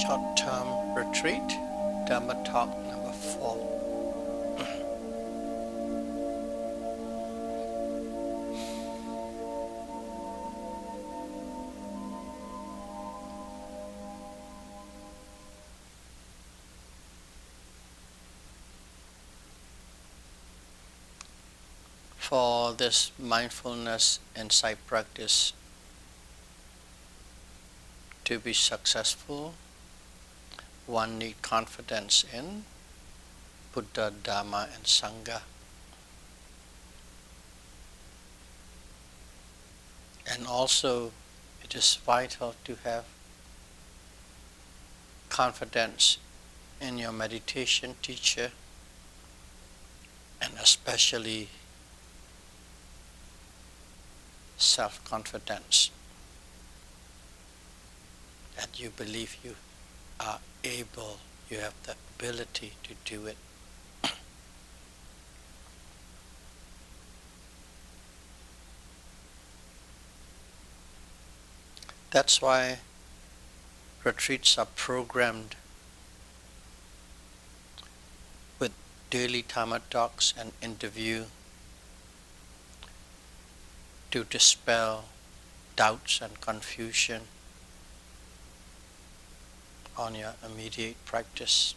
short-term retreat, Dhamma talk number 4. For this mindfulness insight practice to be successful, one needs confidence in Buddha, Dhamma, and Sangha. And also, it is vital to have confidence in your meditation teacher, and especially self-confidence that you believe you are able, you have the ability to do it. That's why retreats are programmed with daily Dhamma talks and interview to dispel doubts and confusion on your immediate practice.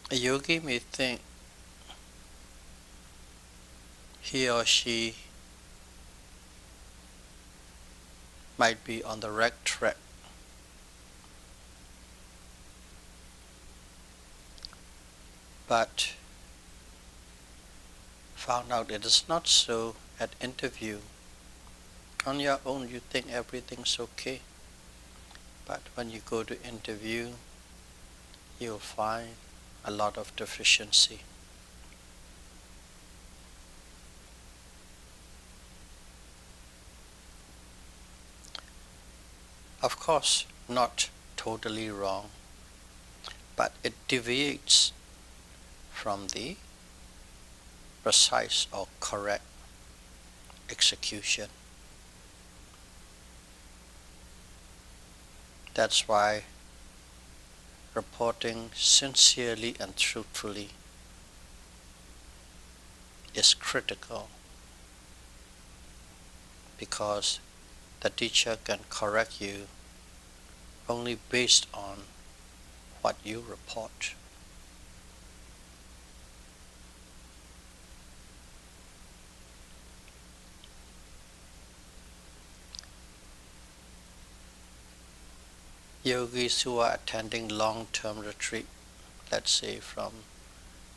A yogi may think he or she might be on the right track, but found out it is not so at interview. On your own you think everything's okay, but when you go to interview, you'll find a lot of deficiency. Of course, not totally wrong, but it deviates from the precise or correct execution. That's why reporting sincerely and truthfully is critical, because the teacher can correct you only based on what you report. Yogis who are attending long-term retreat, let's say from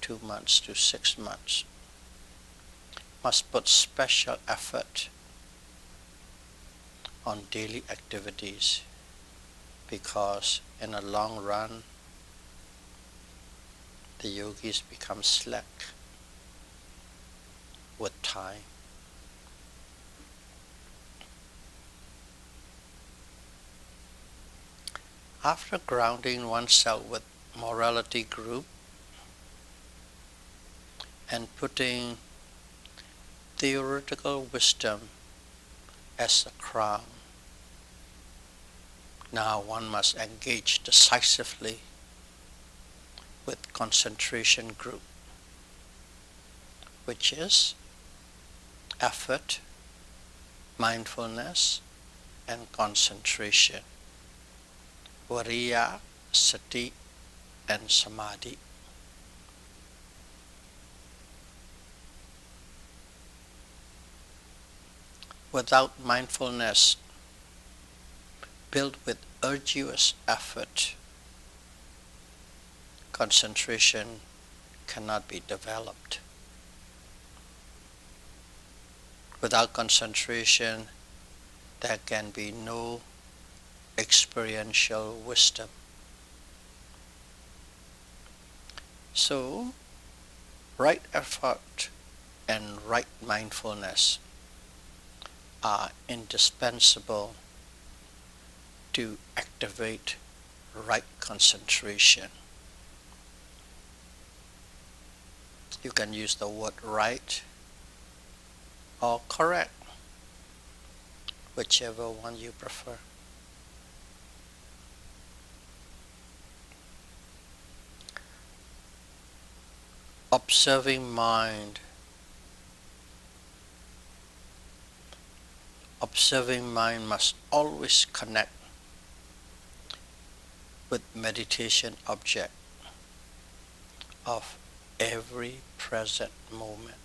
2 months to 6 months, must put special effort on daily activities, because in the long run the yogis become slack with time. After grounding oneself with morality group and putting theoretical wisdom as the crown, now one must engage decisively with concentration group, which is effort, mindfulness, and concentration, Viriya, Sati, and Samadhi. Without mindfulness built with arduous effort, concentration cannot be developed. Without concentration, there can be no experiential wisdom. So, right effort and right mindfulness are indispensable to activate right concentration. You can use the word right or correct. whichever one you prefer. Observing mind. Observing mind must always connect with meditation object of every present moment.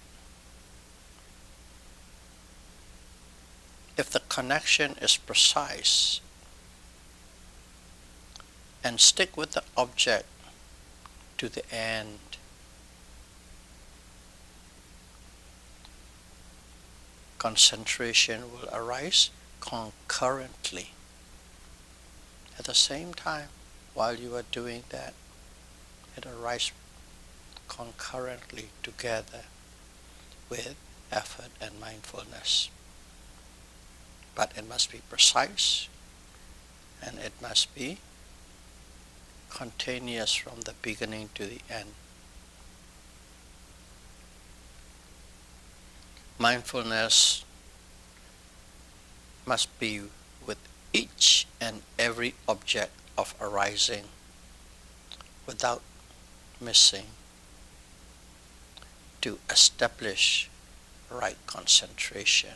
If the connection is precise and stick with the object to the end, concentration will arise concurrently. At the same time, while you are doing that, it arises concurrently together with effort and mindfulness. But it must be precise and it must be continuous from the beginning to the end. Mindfulness must be with each and every object of arising without missing to establish right concentration.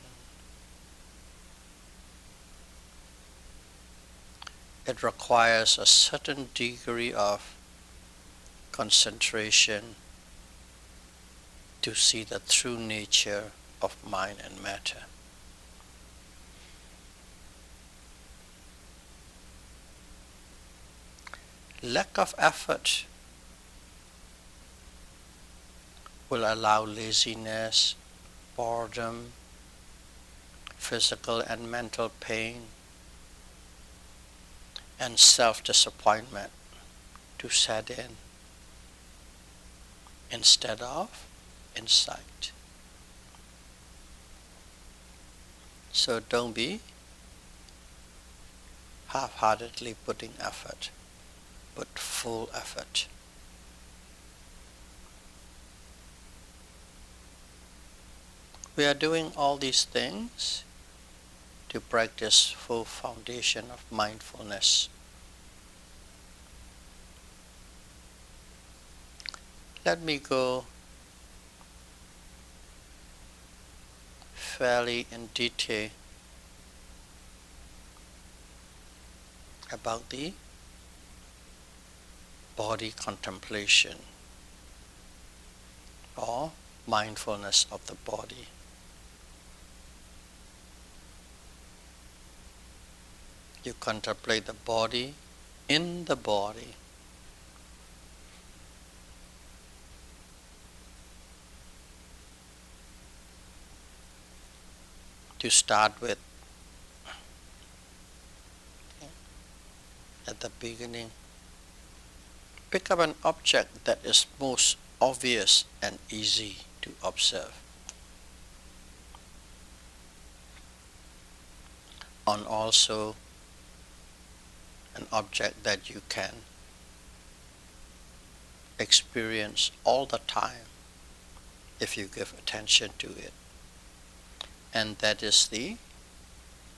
It requires a certain degree of concentration to see the true nature of mind and matter. Lack of effort will allow laziness, boredom, physical and mental pain, and self-disappointment to set in instead of insight. So don't be half-heartedly putting effort, but full effort. We are doing all these things to practice full foundation of mindfulness. Let me go fairly in detail about the body contemplation or mindfulness of the body. You contemplate the body in the body. To start with, at the beginning, pick up an object that is most obvious and easy to observe. And also an object that you can experience all the time if you give attention to it. And that is the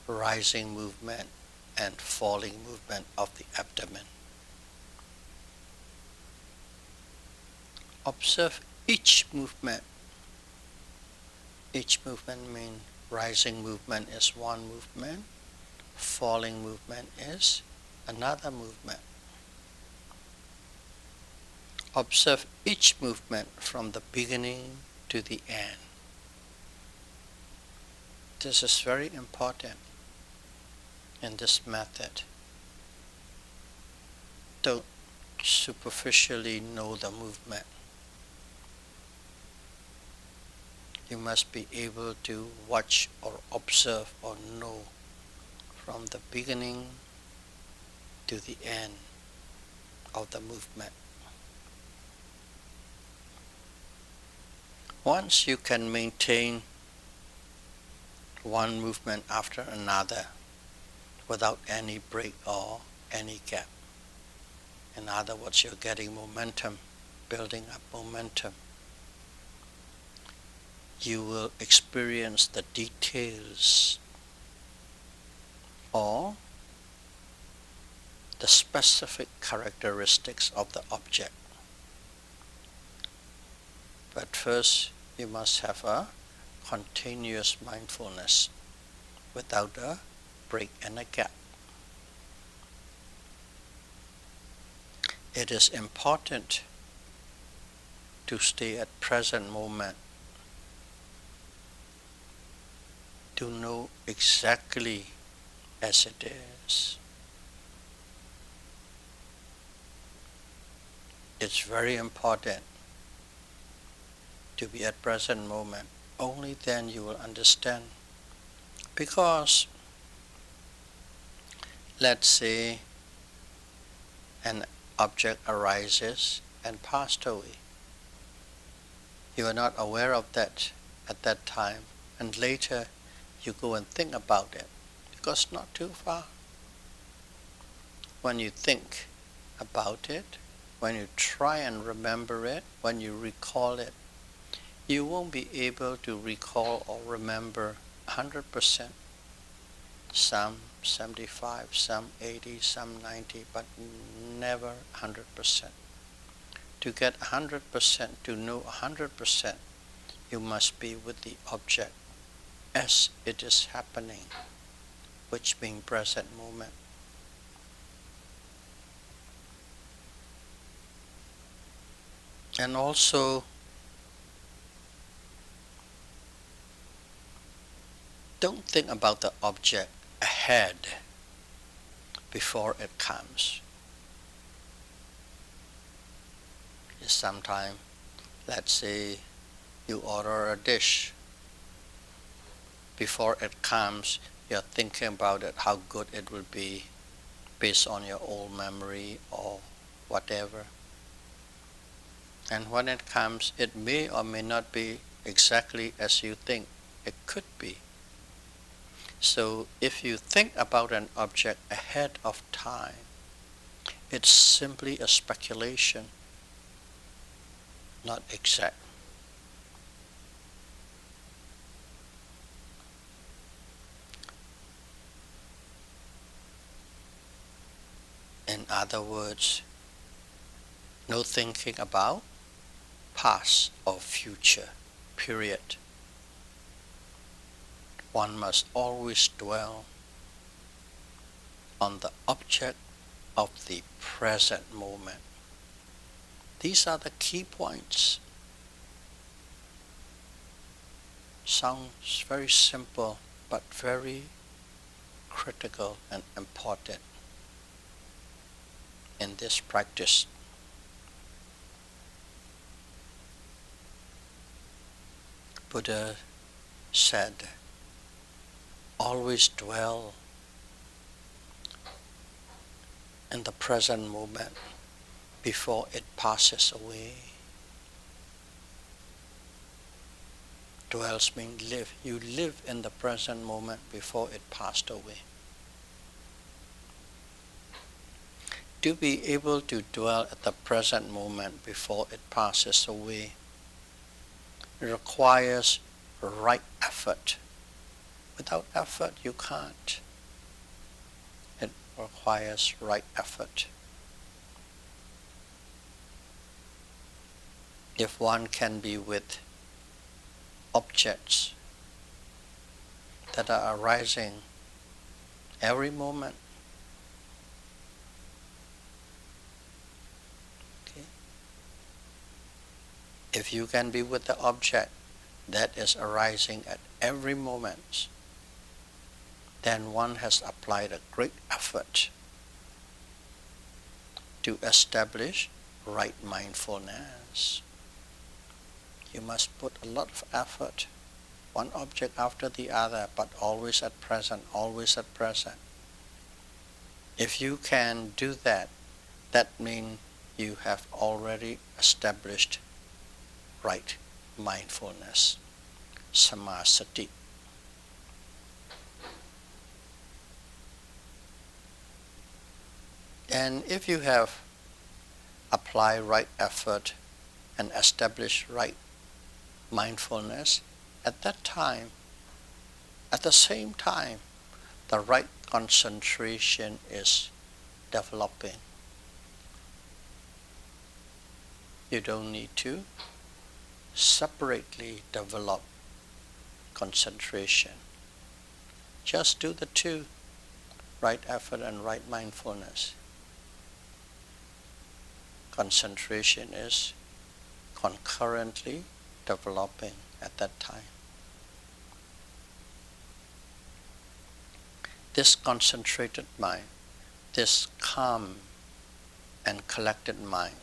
rising movement and falling movement of the abdomen. Observe each movement. Each movement means rising movement is one movement, falling movement is another movement. Observe each movement from the beginning to the end. This is very important in this method. Don't superficially know the movement. You must be able to watch or observe or know from the beginning to the end of the movement. Once you can maintain one movement after another without any break or any gap, in other words, you're getting momentum, building up momentum, you will experience the details or the specific characteristics of the object. But first, you must have a continuous mindfulness without a break and a gap. It is important to stay at present moment, to know exactly as it is. It's very important to be at present moment. Only then you will understand. Because, let's say, an object arises and passed away. You are not aware of that at that time, and later you go and think about it, because it's not too far. When you think about it, when you try and remember it, when you recall it, you won't be able to recall or remember 100%. Some 75, some 80, some 90, but never 100%. To get 100%, to know 100%, you must be with the object as it is happening, which being present moment. And also, don't think about the object ahead before it comes. Sometimes, let's say you order a dish. Before it comes, you're thinking about it, how good it will be based on your old memory or whatever. And when it comes, it may or may not be exactly as you think it could be. So if you think about an object ahead of time, it's simply a speculation, not exact. In other words, no thinking about past or future, period. One must always dwell on the object of the present moment. These are the key points. Sounds very simple, but very critical and important in this practice. Buddha said, always dwell in the present moment before it passes away. Dwells means live. You live in the present moment before it passed away. To be able to dwell at the present moment before it passes away requires right effort. Without effort, you can't. It requires right effort. If one can be with objects that are arising every moment, okay? If you can be with the object that is arising at every moment, then one has applied a great effort to establish right mindfulness. You must put a lot of effort, one object after the other, but always at present, always at present. If you can do that, that means you have already established right mindfulness, samasati. And if you have applied right effort and established right mindfulness, at that time, at the same time, the right concentration is developing. You don't need to separately develop concentration. Just do the two, right effort and right mindfulness. Concentration is concurrently developing at that time. This concentrated mind, this calm and collected mind,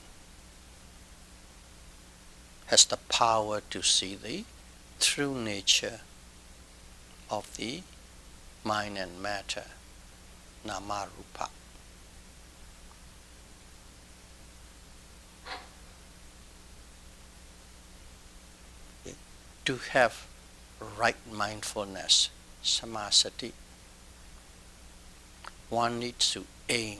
has the power to see the true nature of the mind and matter, nama rupa. To have right mindfulness, samasati, one needs to aim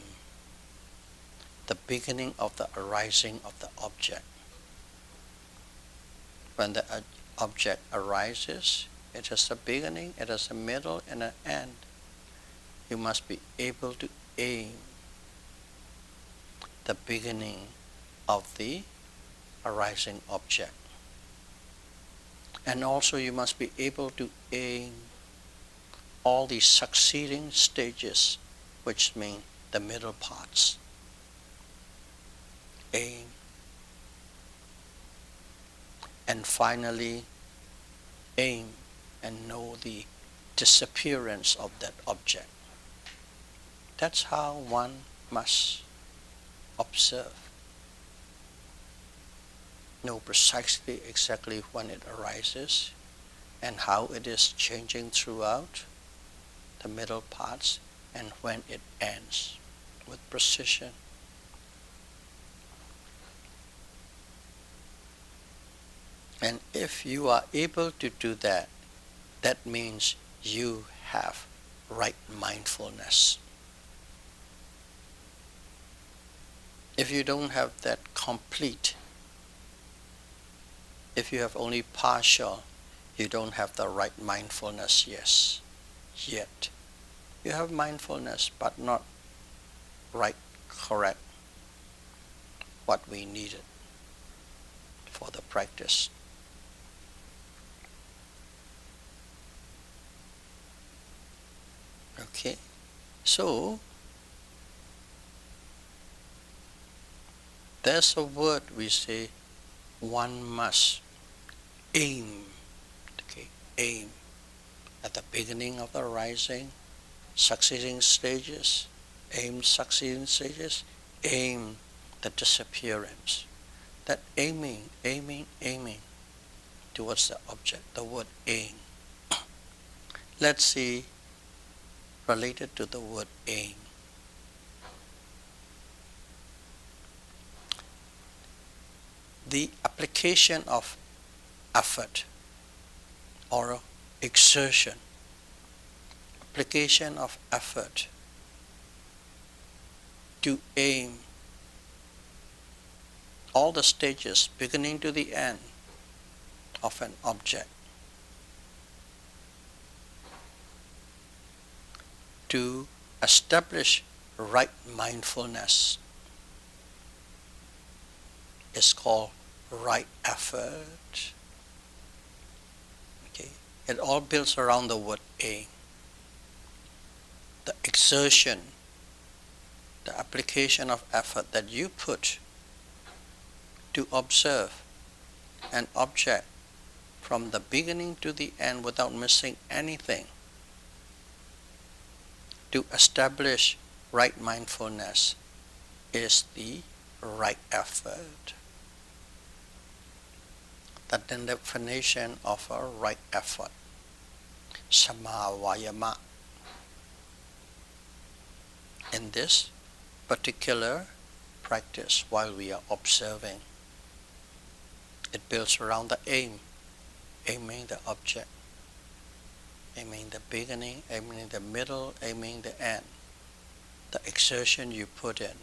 the beginning of the arising of the object. When the object arises, it has a beginning, it has a middle, and an end. You must be able to aim the beginning of the arising object. And also you must be able to aim all the succeeding stages, which mean the middle parts. Aim. And finally, aim and know the disappearance of that object. That's how one must observe. Know precisely exactly when it arises and how it is changing throughout the middle parts and when it ends with precision. And if you are able to do that, that means you have right mindfulness. If you don't have that complete, if you have only partial, you don't have the right mindfulness yet. You have mindfulness, but not right, correct, what we needed for the practice. Okay, so there's a word we say, one must aim. Okay, aim at the beginning of the rising, succeeding stages, aim succeeding stages, aim the disappearance. That aiming towards the object, the word aim. Let's see, related to the word aim. The application of effort or exertion, application of effort to aim all the stages beginning to the end of an object, to establish right mindfulness, is called right effort. Okay, it all builds around the word aim. The exertion, the application of effort that you put to observe an object from the beginning to the end without missing anything, to establish right mindfulness, is the right effort. That's the definition of a right effort. Samavayama. In this particular practice, while we are observing, it builds around the aim, aiming the object, aiming the beginning, aiming the middle, aiming the end. The exertion you put in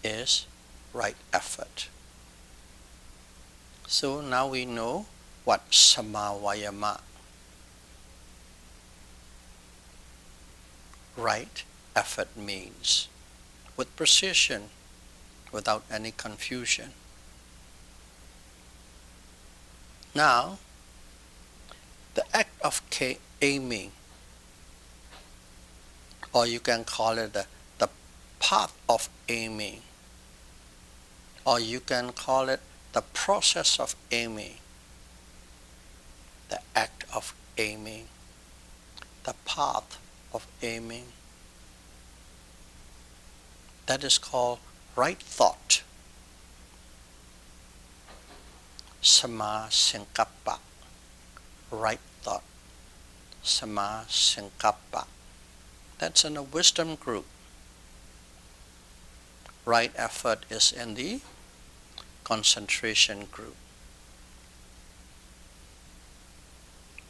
is right effort. So now we know what samavayama right effort means, with precision, without any confusion. Now, the act of aiming, or you can call it the path of aiming, or you can call it the process of aiming, the act of aiming, the path of aiming. That is called right thought, Sama Sankappa, right thought, Sama Sankappa. That's in a wisdom group. Right effort is in the concentration group.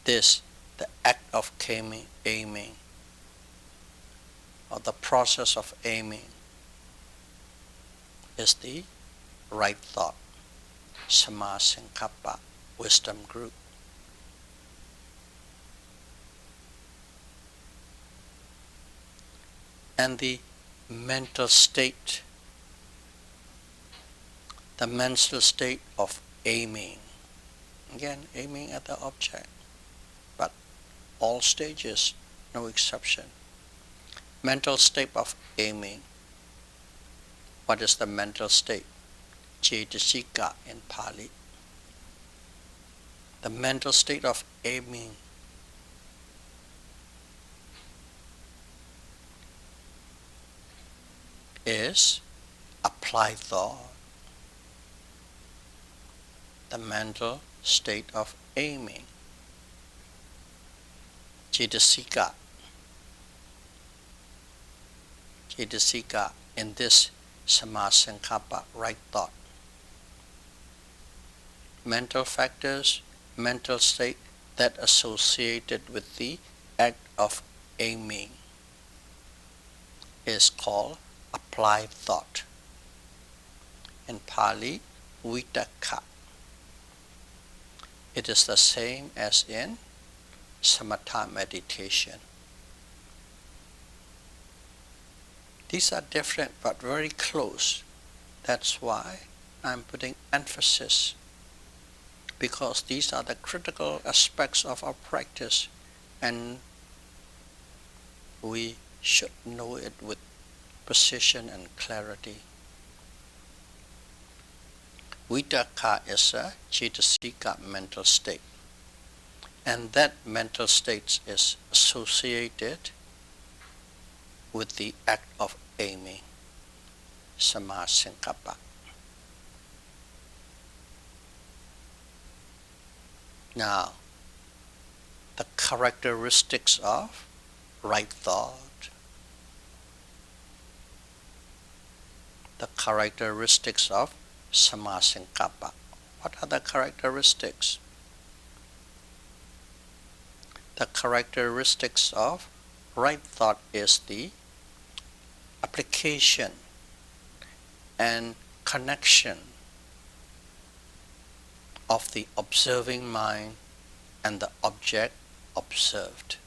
This, the act of aiming, or the process of aiming, is the right thought, Sama Sankappa, wisdom group. And the mental state of aiming, again aiming at the object, but all stages, no exception. Mental state of aiming. What is the mental state? Cetasika in Pali. The mental state of aiming is applied thought. The mental state of aiming, Cetasika. Cetasika in this Sama Sankappa, right thought. Mental factors, mental state that associated with the act of aiming is called applied thought. In Pali, Vitakka. It is the same as in samatha meditation. These are different but very close. That's why I'm putting emphasis, because these are the critical aspects of our practice, and we should know it with precision and clarity. Vitakka is a cetasika mental state, and that mental state is associated with the act of aiming, Sama Sankappa. Now, the characteristics of right thought, the characteristics of Sama Sankappa. What are the characteristics? The characteristics of right thought is the application and connection of the observing mind and the object observed.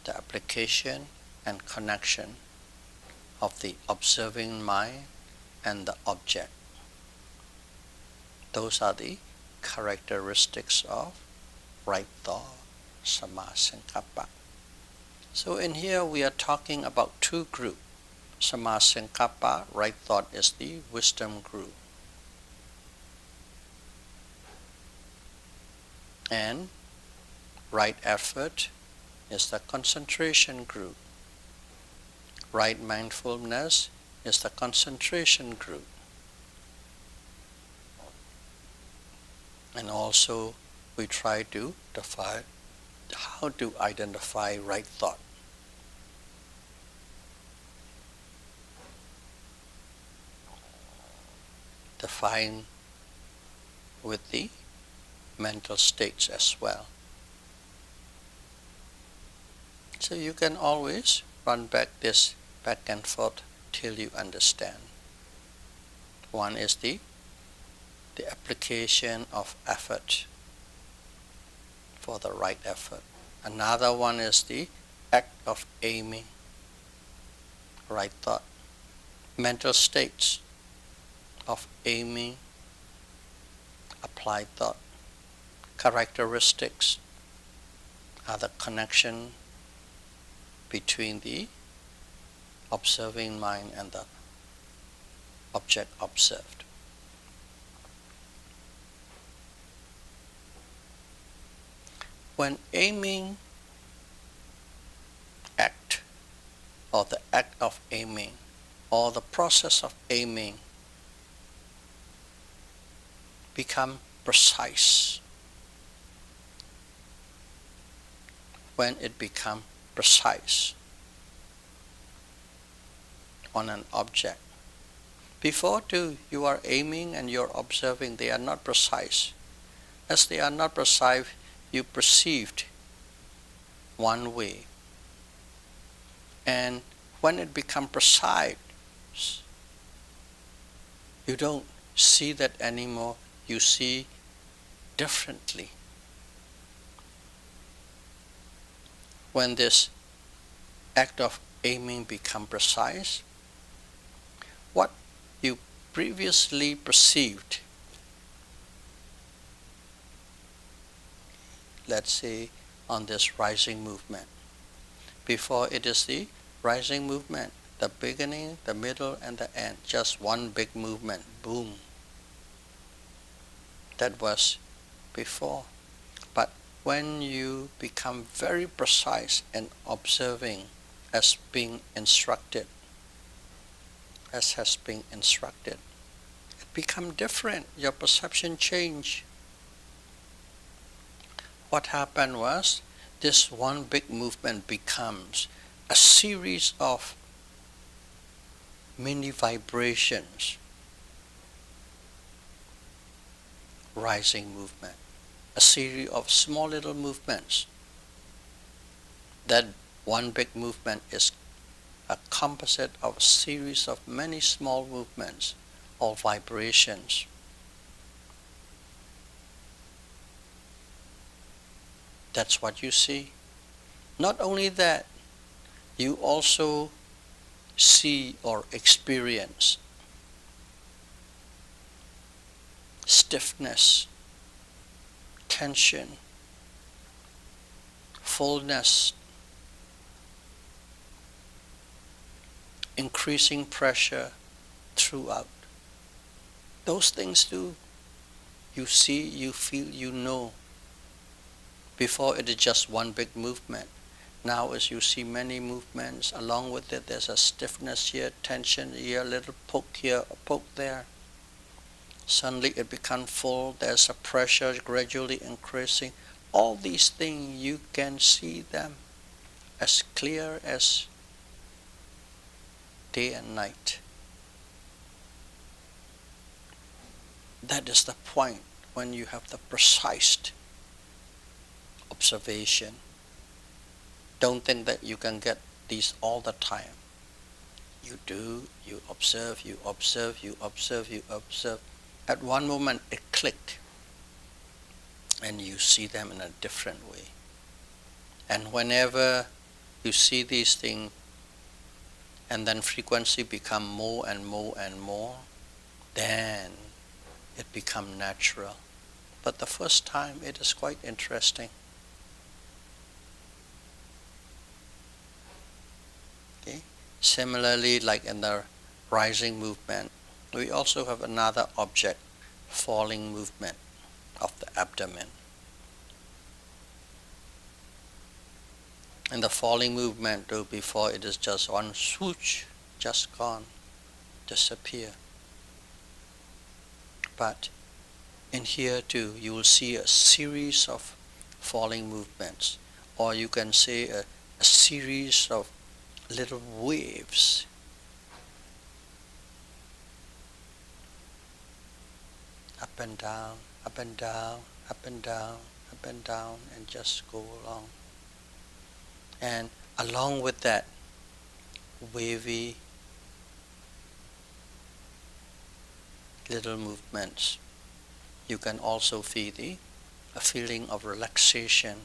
The application and connection of the observing mind and the object. Those are the characteristics of right thought, Sama Sankappa. So in here we are talking about two groups. Sama Sankappa, right thought, is the wisdom group. And right effort is the concentration group. Right mindfulness is the concentration group. And also we try to define how to identify right thought. Define with the mental states as well. So you can always run back and forth till you understand. One is the application of effort for the right effort. Another one is the act of aiming, right thought. Mental states of aiming, applied thought. Characteristics are the connection between the observing mind and the object observed. When aiming act, or the act of aiming, or the process of aiming become precise, when it become precise on an object. Before you are aiming and you're observing, they are not precise. As they are not precise, you perceived one way. And when it becomes precise, you don't see that anymore, you see differently. When this act of aiming becomes precise, what you previously perceived, let's say on this rising movement, before it is the rising movement, the beginning, the middle, and the end, just one big movement, boom. That was before. But when you become very precise and observing as being instructed, as has been instructed, it becomes different. Your perception change. What happened was, this one big movement becomes a series of mini vibrations, rising movement, a series of small little movements. That one big movement is a composite of a series of many small movements or vibrations. That's what you see. Not only that, you also see or experience stiffness, tension, fullness, increasing pressure throughout. Those things too, you see, you feel, you know. Before it is just one big movement. Now as you see many movements, along with it there's a stiffness here, tension here, a little poke here, a poke there. Suddenly it becomes full, there's a pressure gradually increasing. All these things, you can see them as clear as day and night. That is the point when you have the precise observation. Don't think that you can get these all the time. You do, you observe, you observe, you observe, you observe. At one moment it clicked and you see them in a different way. And whenever you see these things and then frequency become more and more and more, then it becomes natural. But the first time it is quite interesting. Okay? Similarly, like in the rising movement, we also have another object, falling movement of the abdomen. In the falling movement, though, before it is just one swoosh, just gone, disappear. But in here too, you will see a series of falling movements, or you can say a series of little waves. Up and down, up and down, up and down, up and down, and just go along. And along with that wavy little movements, you can also feel a feeling of relaxation.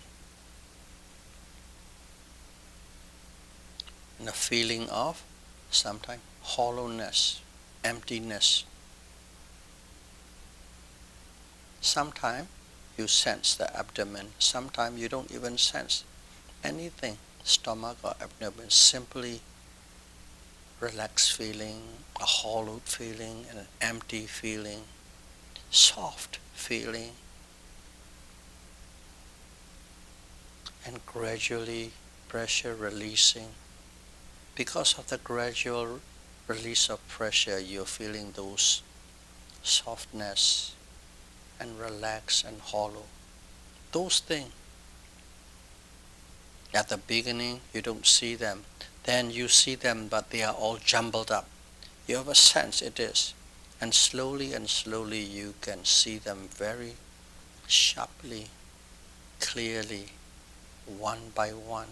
and a feeling of sometimes hollowness, emptiness. Sometimes you sense the abdomen, sometimes you don't even sense anything, stomach or abdomen, simply relaxed feeling, a hollowed feeling, and an empty feeling, soft feeling, and gradually pressure releasing. Because of the gradual release of pressure, you're feeling those softness and relaxed and hollow. Those things, at the beginning you don't see them, then you see them but they are all jumbled up. You have a sense it is, and slowly you can see them very sharply, clearly, one by one.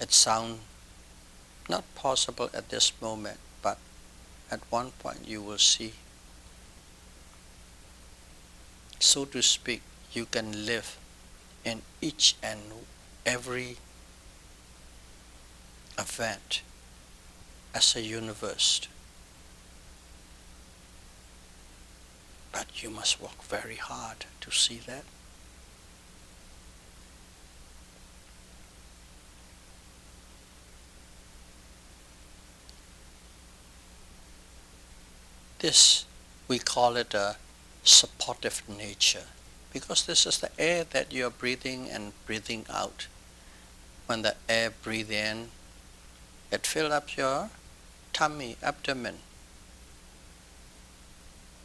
It sounds not possible at this moment, but at one point you will see. So to speak, you can live in each and every event as a universe. But you must work very hard to see that. This, we call it a supportive nature, because this is the air that you are breathing and breathing out. When the air breathes in, it fills up your tummy, abdomen.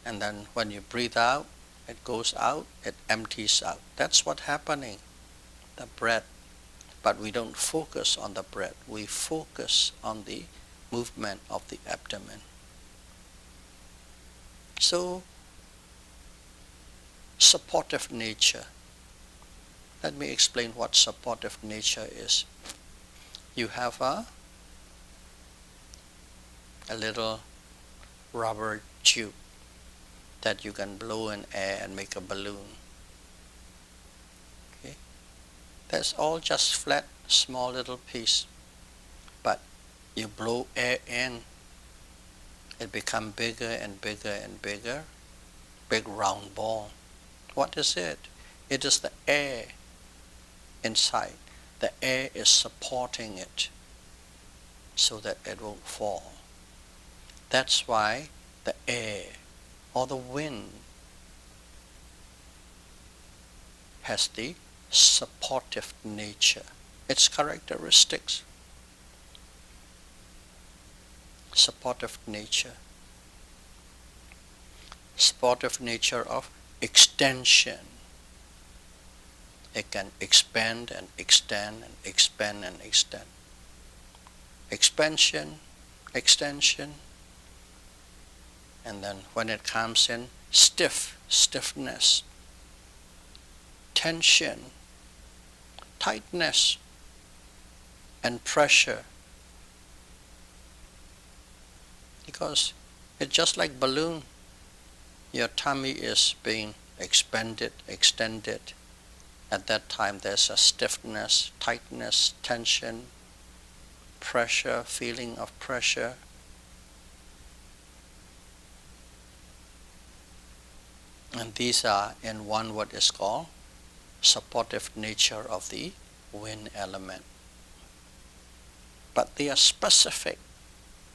And then when you breathe out, it goes out, it empties out. That's what's happening, the breath. But we don't focus on the breath, we focus on the movement of the abdomen. So, supportive nature. Let me explain what supportive nature is. You have a little rubber tube that you can blow in air and make a balloon. Okay? That's all just flat, small little piece. But you blow air in, it becomes bigger and bigger and bigger, big round ball. What is it? It is the air inside. The air is supporting it so that it won't fall. That's why the air or the wind has the supportive nature. Its characteristics. Supportive nature. Supportive nature of extension. It can expand and extend and expand and extend. Expansion, extension, and then when it comes in, stiffness, tension, tightness, and pressure. Because it's just like balloon. Your tummy is being expanded, extended. At that time there's a stiffness, tightness, tension, pressure, feeling of pressure. And these are in one what is called supportive nature of the wind element. But they are specific.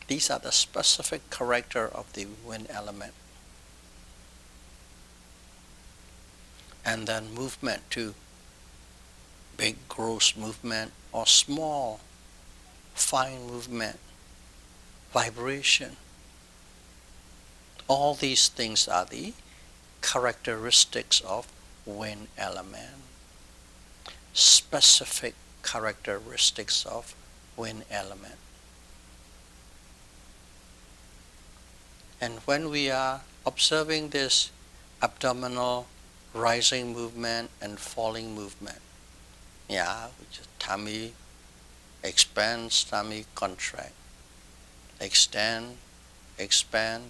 These are the specific character of the wind element. And then movement too. Big gross movement or small fine movement, vibration. All these things are the characteristics of wind element. Specific characteristics of wind element. And when we are observing this abdominal rising movement and falling movement, which is tummy expands, tummy contract, extend, expand,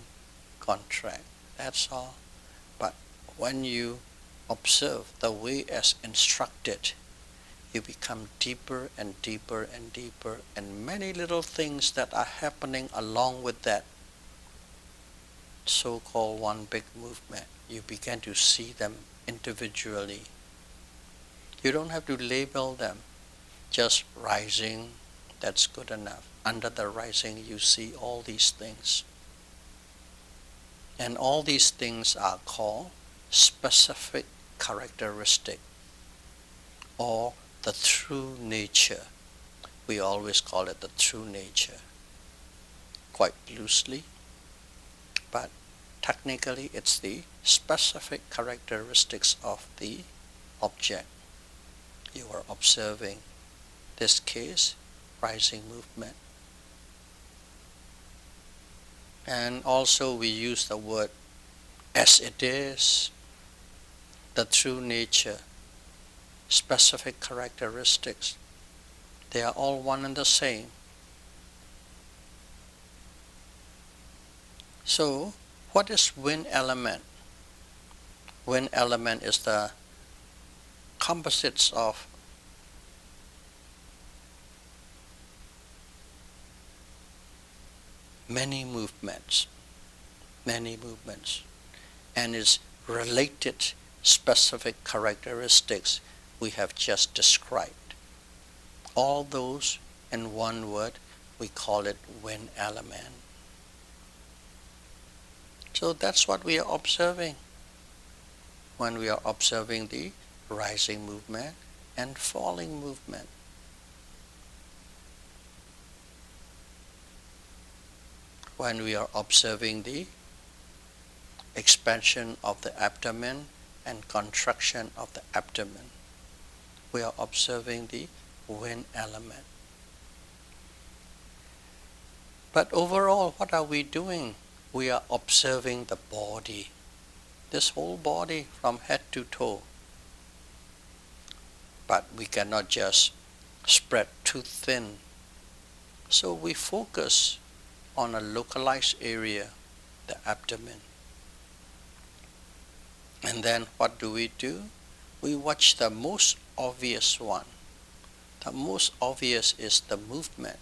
contract. That's all. But when you observe the way as instructed, you become deeper and deeper and deeper, and many little things that are happening along with that so-called one big movement, you begin to see them individually. You don't have to label them, just rising, that's good enough. Under the rising you see all these things. And all these things are called specific characteristic or the true nature. We always call it the true nature, quite loosely, but technically it's the specific characteristics of the object you are observing. This case, rising movement. And also we use the word as it is, the true nature, specific characteristics. They are all one and the same. So, what is wind element? Wind element is the composites of many movements, and its related specific characteristics we have just described. All those in one word, we call it wind element. So that's what we are observing when we are observing the rising movement and falling movement. When we are observing the expansion of the abdomen and contraction of the abdomen, we are observing the wind element. But overall, what are we doing? We are observing the body, this whole body from head to toe. But we cannot just spread too thin. So we focus on a localized area, the abdomen. And then what do? We watch the most obvious one. The most obvious is the movement.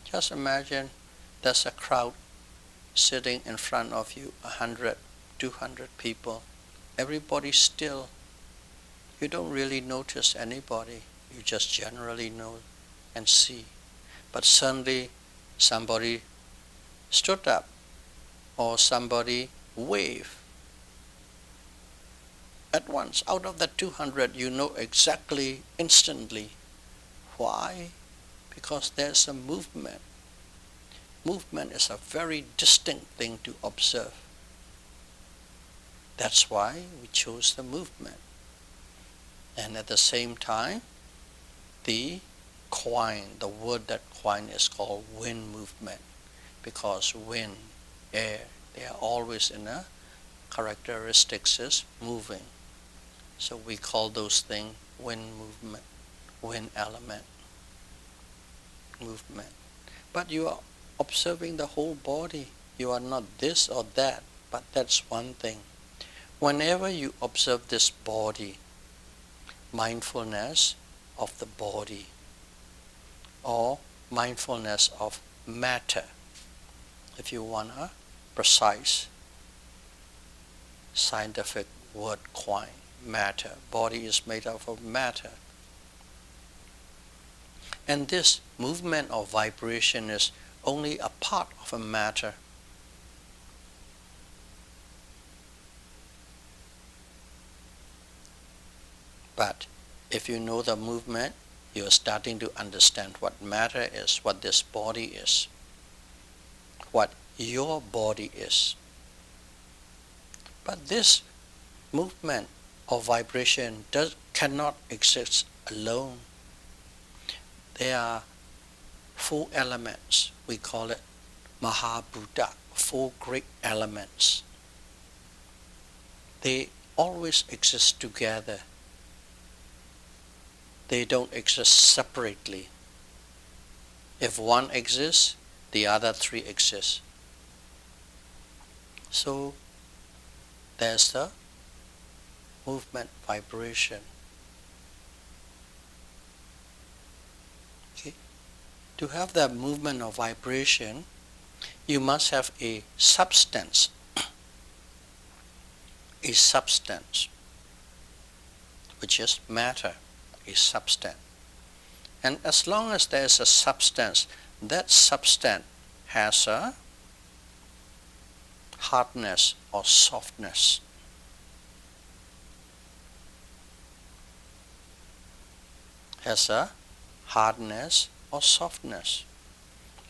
Just imagine there's a crowd sitting in front of you, 100, 200 people. Everybody's still. You don't really notice anybody. You just generally know and see. But suddenly somebody stood up or somebody waved. At once, out of the 200, you know exactly, instantly. Why? Because there's a movement. Movement is a very distinct thing to observe. That's why we chose the movement. And at the same time, the quine, the word that quine is called wind movement, because wind, air, they are always in a characteristics is moving. So we call those things wind movement, wind element, movement. But you are observing the whole body. You are not this or that, but that's one thing. Whenever you observe this body, mindfulness of the body, or mindfulness of matter, if you want a precise scientific word, quine, matter. Body is made up of matter. And this movement or vibration is only a part of a matter. But if you know the movement, you are starting to understand what matter is, what this body is, what your body is. But this movement or vibration cannot exist alone. There are 4 elements. We call it Mahabhuta, 4 great elements. They always exist together. They don't exist separately. If one exists, the other 3 exist. So there's the movement vibration. To have that movement of vibration, you must have a substance, which is matter, a substance. And as long as there is a substance, that substance has a hardness or softness. Has a hardness or softness,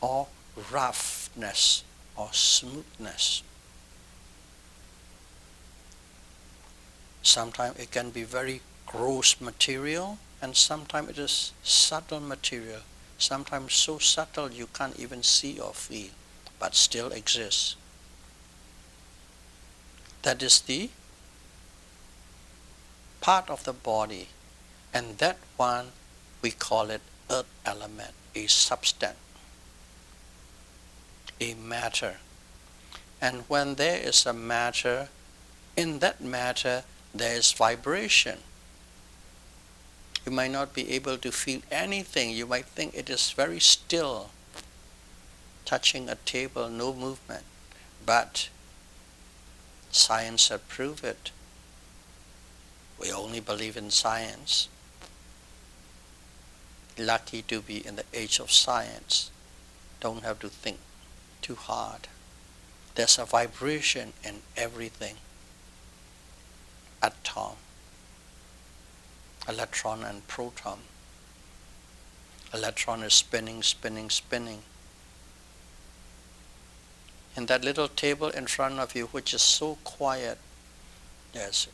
or roughness or smoothness. Sometimes it can be very gross material, and sometimes it is subtle material. Sometimes so subtle you can't even see or feel, but still exists. That is the part of the body, and that one we call it earth element, a substance, a matter. And when there is a matter, in that matter there is vibration. You might not be able to feel anything. You might think it is very still, touching a table, no movement. But science has proved it. We only believe in science. Lucky to be in the age of science. Don't have to think too hard. There's a vibration in everything. Atom, electron and proton. Electron is spinning, spinning, spinning. In that little table in front of you, which is so quiet, there's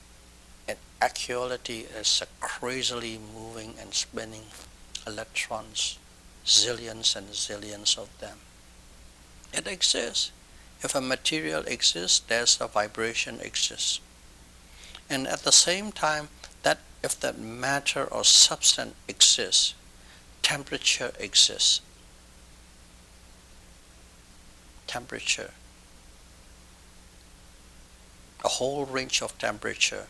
an actuality, there's a crazily moving and spinning electrons, zillions and zillions of them. It exists. If a material exists, there's a vibration exists. And at the same time, that if that matter or substance exists, temperature exists. Temperature. A whole range of temperature.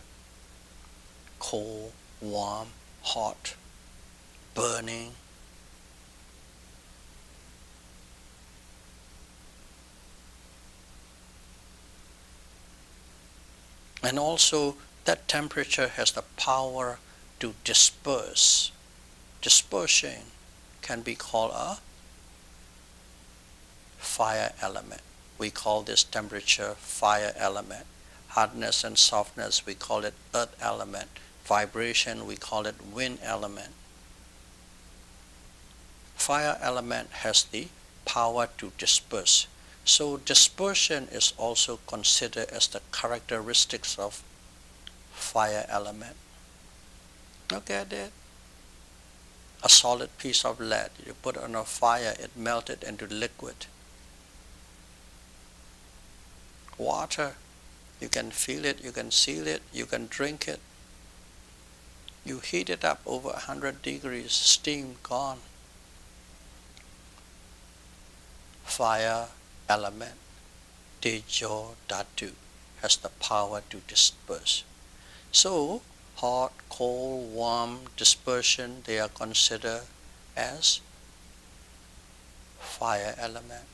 Cold, warm, hot, burning. And also that temperature has the power to disperse. Dispersion can be called a fire element. We call this temperature fire element. Hardness and softness, we call it earth element. Vibration, we call it wind element. Fire element has the power to disperse. So dispersion is also considered as the characteristics of fire element. Look at it. A solid piece of lead, you put it on a fire, it melted into liquid. Water, you can feel it, you can see it, you can drink it. You heat it up over 100 degrees, steam gone. Fire element, Tejo Dhatu, has the power to disperse. So, hot, cold, warm, dispersion, they are considered as fire element.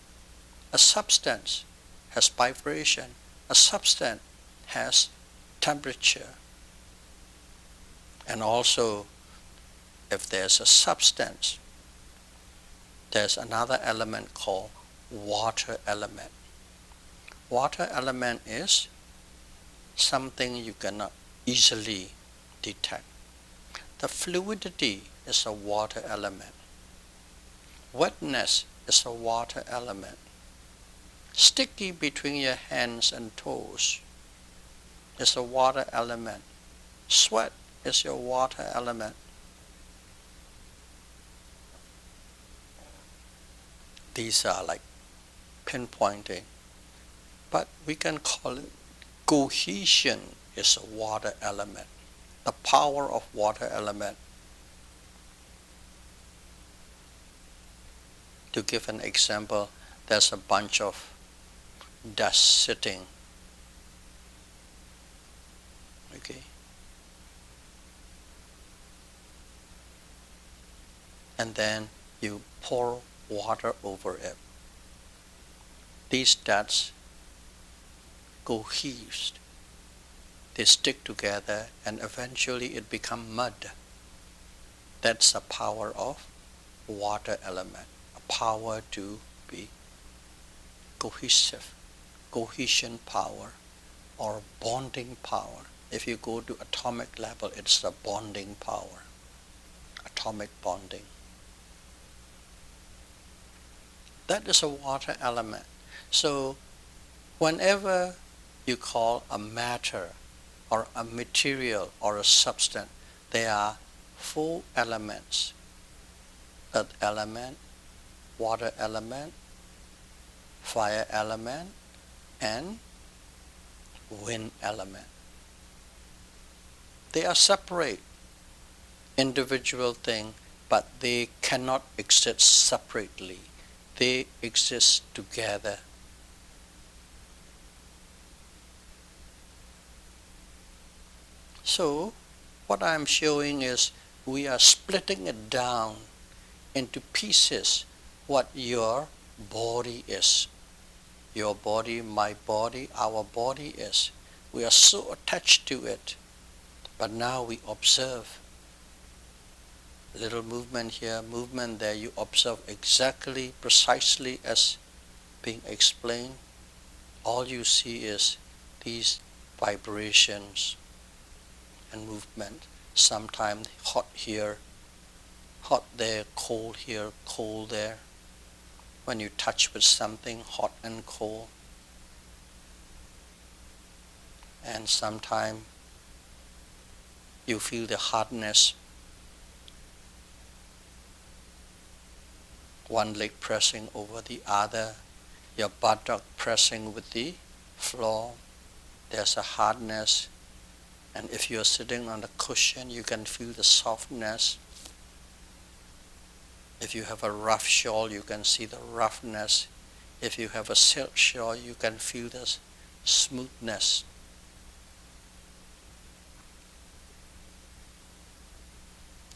A substance has vibration. A substance has temperature. And also, if there's a substance, there's another element called water element. Water element is something you cannot easily detect. The fluidity is a water element. Wetness is a water element. Sticky between your hands and toes is a water element. Sweat is your water element. These are like pinpointing, but we can call it cohesion is a water element. The power of water element. To give an example, there's a bunch of dust sitting. Okay. And then you pour water over it. These dots cohese, they stick together, and eventually it becomes mud. That's the power of water element, a power to be cohesive, cohesion power or bonding power. If you go to atomic level, it's the bonding power, atomic bonding. That is a water element. So whenever you call a matter or a material or a substance, there are 4 elements: earth element, water element, fire element, and wind element. They are separate, individual things, but they cannot exist separately. They exist together. So, what I am showing is we are splitting it down into pieces what your body is. Your body, my body, our body is. We are so attached to it. But now we observe. Little movement here, movement there. You observe exactly, precisely as being explained. All you see is these vibrations and movement. Sometimes hot here, hot there, cold here, cold there. When you touch with something, hot and cold. And sometimes you feel the hardness. One leg pressing over the other, your buttock pressing with the floor. There's a hardness. And if you're sitting on a cushion, you can feel the softness. If you have a rough shawl, you can see the roughness. If you have a silk shawl, you can feel the smoothness.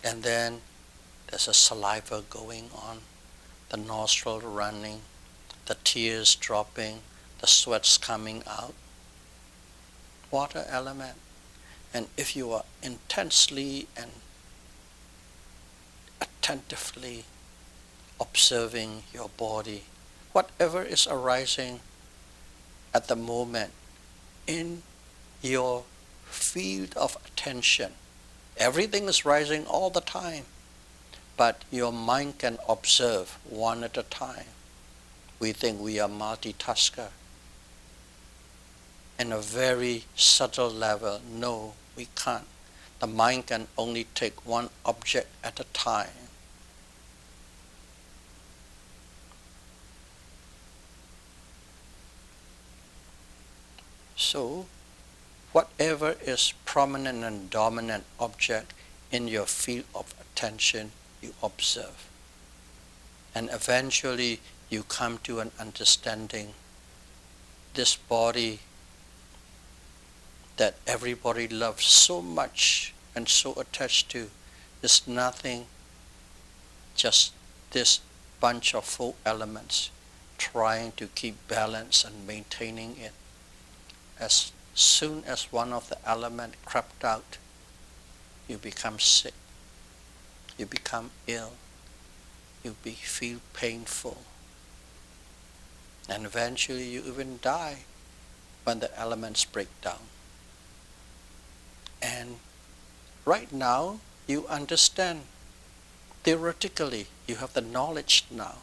And then there's a saliva going on, the nostril running, the tears dropping, the sweats coming out. Water element. And if you are intensely and attentively observing your body, whatever is arising at the moment in your field of attention, everything is rising all the time, but your mind can observe one at a time. We think we are multitasker. In a very subtle level, no, we can't. The mind can only take one object at a time. So, whatever is prominent and dominant object in your field of attention, you observe. And eventually you come to an understanding. This body that everybody loves so much and so attached to is nothing, just this bunch of 4 elements trying to keep balance and maintaining it. As soon as one of the elements crept out, you become sick, you become ill, you feel painful, and eventually you even die when the elements break down. And right now, you understand. Theoretically, you have the knowledge now.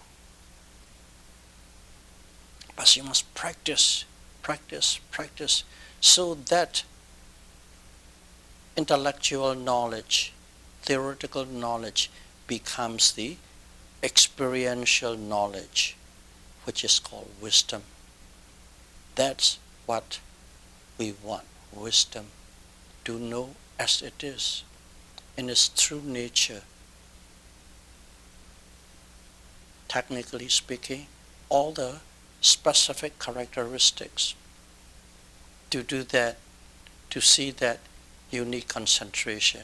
But you must practice, so that intellectual knowledge, theoretical knowledge becomes the experiential knowledge, which is called wisdom. That's what we want, wisdom. To know as it is, in its true nature. Technically speaking, all the specific characteristics. To do that, to see that, you need concentration.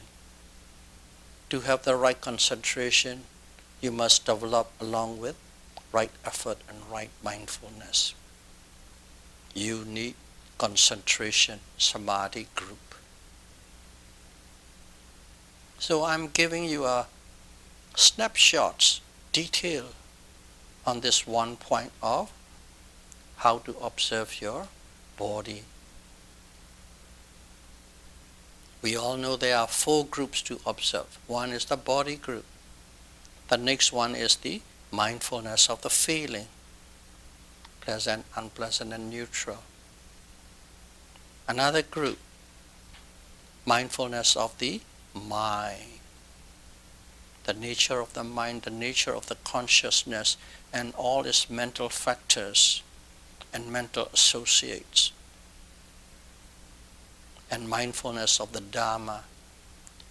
To have the right concentration, you must develop along with right effort and right mindfulness. You need concentration, samadhi group. So I'm giving you a snapshots, detail on this one point of how to observe your body. We all know there are 4 groups to observe. One is the body group. The next one is the mindfulness of the feeling, pleasant, unpleasant, and neutral. Another group, mindfulness of the mind, the nature of the mind, the nature of the consciousness, and all its mental factors and mental associates. And mindfulness of the Dharma,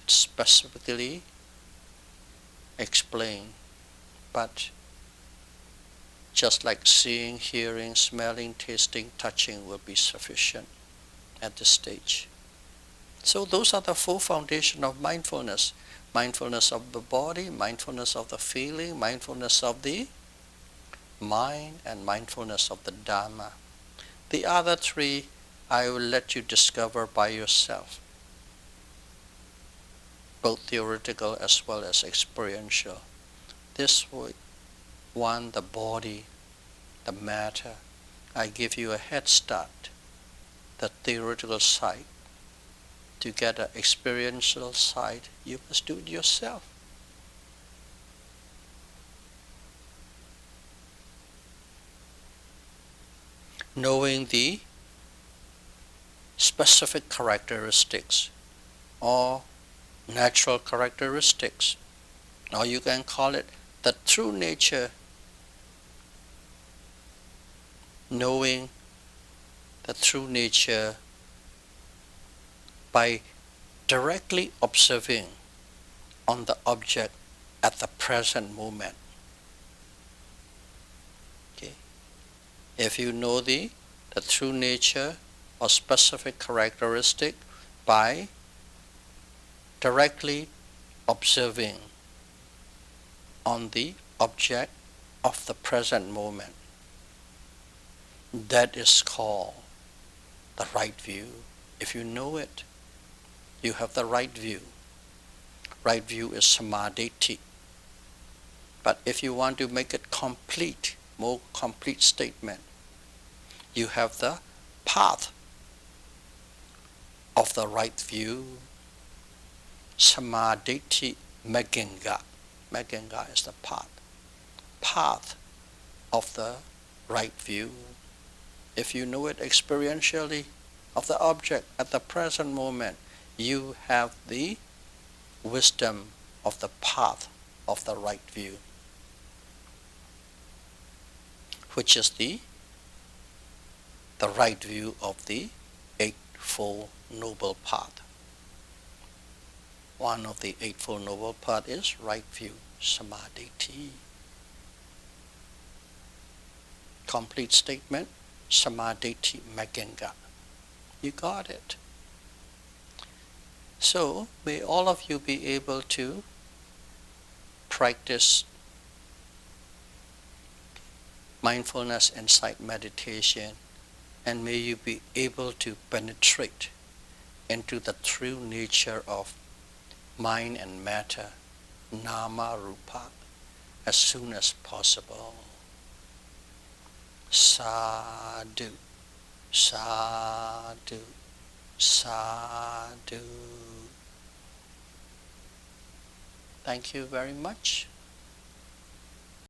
it's specifically explained, but just like seeing, hearing, smelling, tasting, touching will be sufficient at this stage. So those are the 4 foundations of mindfulness. Mindfulness of the body, mindfulness of the feeling, mindfulness of the mind, and mindfulness of the Dharma. The other 3 I will let you discover by yourself, both theoretical as well as experiential. This one, the body, the matter, I give you a head start, the theoretical side. To get an experiential side, you must do it yourself. Knowing the specific characteristics or natural characteristics, or you can call it the true nature. Knowing the true nature by directly observing on the object at the present moment. Okay. If you know the true nature or specific characteristic by directly observing on the object of the present moment, that is called the right view. If you know it, you have the right view. Right view is samadhi. But if you want to make it complete, more complete statement, you have the path of the right view, samadhi maganga. Maganga is the path of the right view. If you know it experientially of the object at the present moment, you have the wisdom of the path of the right view, which is the right view of the Eightfold Noble Path. One of the Eightfold Noble Path is right view, samadhi. Complete statement, samadhi maganga. You got it. So, may all of you be able to practice mindfulness insight meditation, and may you be able to penetrate into the true nature of mind and matter, nama rupa, as soon as possible. Sadhu, sadhu, sadhu. Thank you very much.